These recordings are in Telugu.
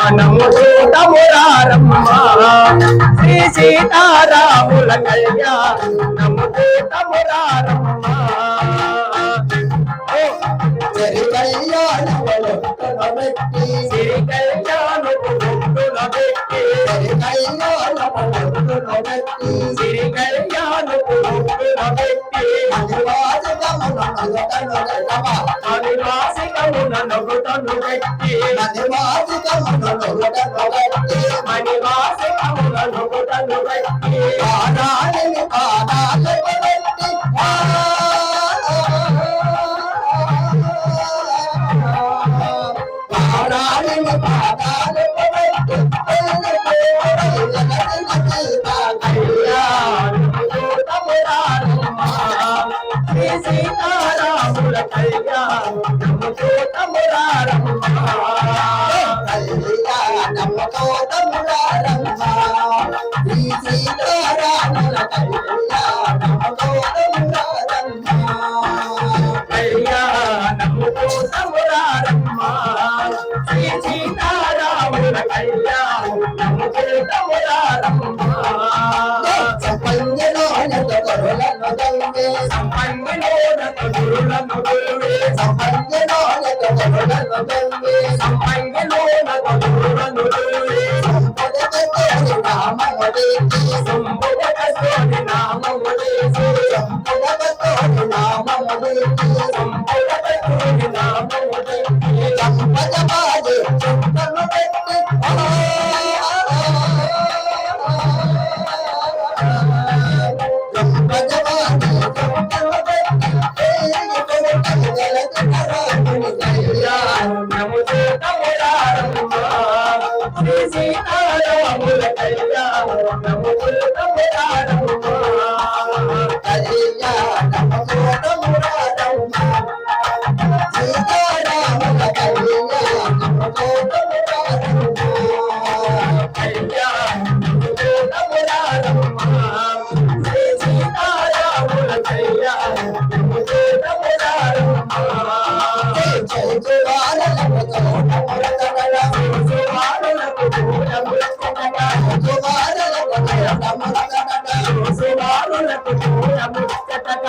మనము చూడమురారమ్మ శ్రీ సీతారాముల కళ్యాణము చూడమురారమ్మ సిరి కళ్యాణములు పెట్టి సిరి కళ్యాణము పెట్టి సిరి కళ్యాణములు పెట్టి సిరి కళ్యాణము పెట్టి మణివాసికమున నొగుటను పెట్టి మణివాసికమున నొగుటను పెట్టి పాదాలని పాదాలు పెట్టి పాదాలని పాదాలు పెట్టి సీతారాముల కళ్యాణము చూడమురారమ్మ కళ్యాణముతో తమురారమ్మ శ్రీ సీతారాముల కళ్యాణముతో తమురారమ్మ కళ్యాణము చూడమురారమ్మ శ్రీ సీతారాముల కళ్యాణము చూడమురారమ్మ సంపంగలోన తొరులను దొంగే సంపంగిలోన తొడులను దొరువే సంపంగలోన తొరులను దొంగే సంపంగిలోన తొడులను దొరువే సంపదతోని నామముదేతి సంపదతోని నామముదేతి సంపదతోని నామముదేతి సంపదతోని నామముదేతి సంపద బాజే చుట్టను పెట్టి కళ్యాణము చూడమురారమ్మ శ్రీ సీతారాముల కళ్యాణము చూడమురారమ్మ కళ్యాణముతో తమురారమ్మ సీతారాముల కళ్యాణముతో తమురారమ్మ కళ్యాణము చూడమురారమ్మ శ్రీ సీతారాముల కళ్యాణము చూడమురారమ్మ జయజువాలకు తోటమురకగల సువారులకు చూడమురకగల జయజువాలకు తోటమురకగల సువారులకు చూడమురకగల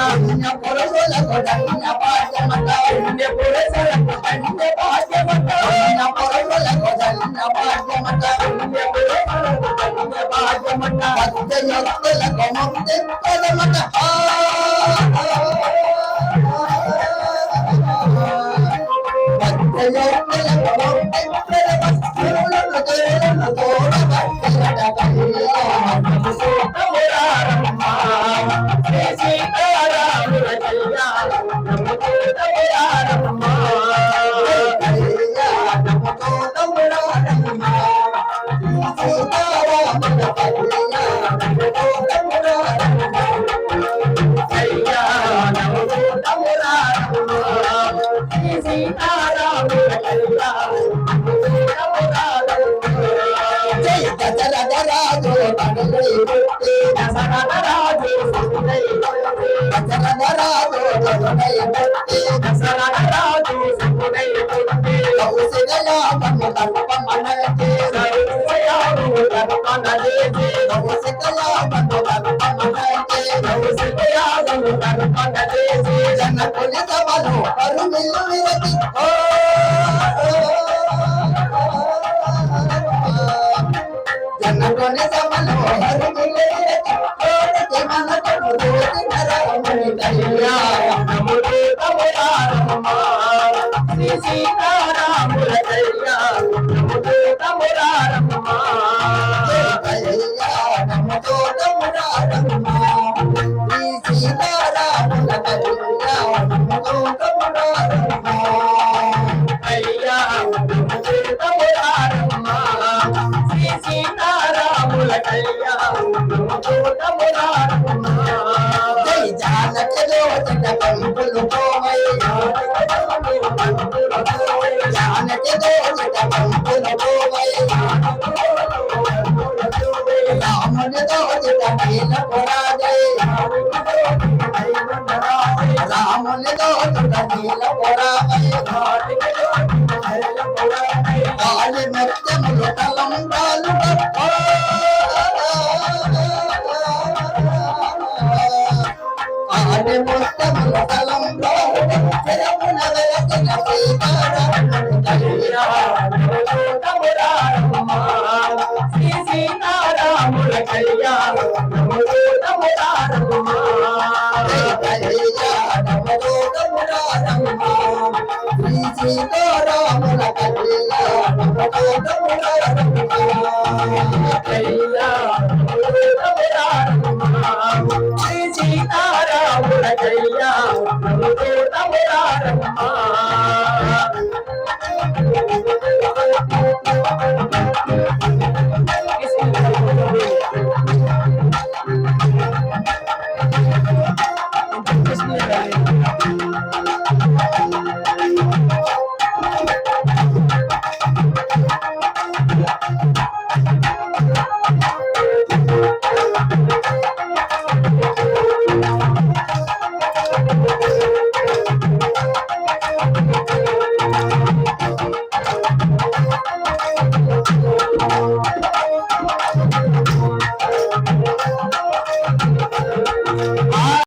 పురుషులకు ధన్య భాగ్యమట పుణ్య పురుషులకు ధన్య భాగ్యమట పుణ్య పురుషులకు ధన్య భాగ్యమట పుణ్య పురుషులకు ధన్య భాగ్యమట భక్తయుక్తులకు ముక్తి పదమట భక్తయుక్తులకు ముక్తి పదమట పురులను తేలను తోడ భక్తులట కళ్యాణము చూడమురారమ్మ శ్రీ సీతారాముల కళ్యాణము చూడమురారమ్మ కళ్యాణముతో తమురారమ్మ సీతారాముల కళ్యాణముతో తమురారమ్మ కళ్యాణము చూడమురారమ్మ శ్రీ సీతారాముల కళ్యాణము చూడమురారమ్మ జయ దశరథ రాజు తనయుడి పుట్టి దశరథ రాజు సుతుడై పుట్టి దశరథ రాజు తనయుడి పుట్టి దశరథ రాజు సుతుడై పుట్టి కౌశికయాగము తల్పమనచి కౌశయాగము తల్పమనచి కౌశికయాగము తల్పమనచి కౌశికయాగము తల్పమనచి జనకుని సభలో కరుమిల్లు విరచి జనకుని సభలో కరుమిల్లు విరచి కోరికి మనకు దూతి నరముని కళ్యాణము చూడమురారమ్మ శ్రీ సీతారాముల కళ్యాణము చూడమురారమ్మ కళ్యాణముతో తమురారమ్మ శ్రీ సీతారాముల కళ్యాణముతో తమురారమ్మ కళ్యాణము చూడమురారమ్మ శ్రీ సీతారాముల కళ్యాణము చూడమురారమ్మ జై జానకి దోచట పంపులు పోవై జానకి దోచట పంపులు పోవై రాముని దోచట నీల పొరాజై రాముని దోచట నీల పొరాజై ఆలి ముత్యములు తలంబ్రాలు ఆలి ముత్యముల తలంబ్రాలు శరమున వెలసిన సీతారాముల కళ్యాణమురారమ్మ శ్రీ సీతారాముల కళ్యాణమురారమ్మ కళ్యాణమురారమ్మ శ్రీ సీతారాముల శ్రీ సీతారాముల కళ్యాణమురారమ్మ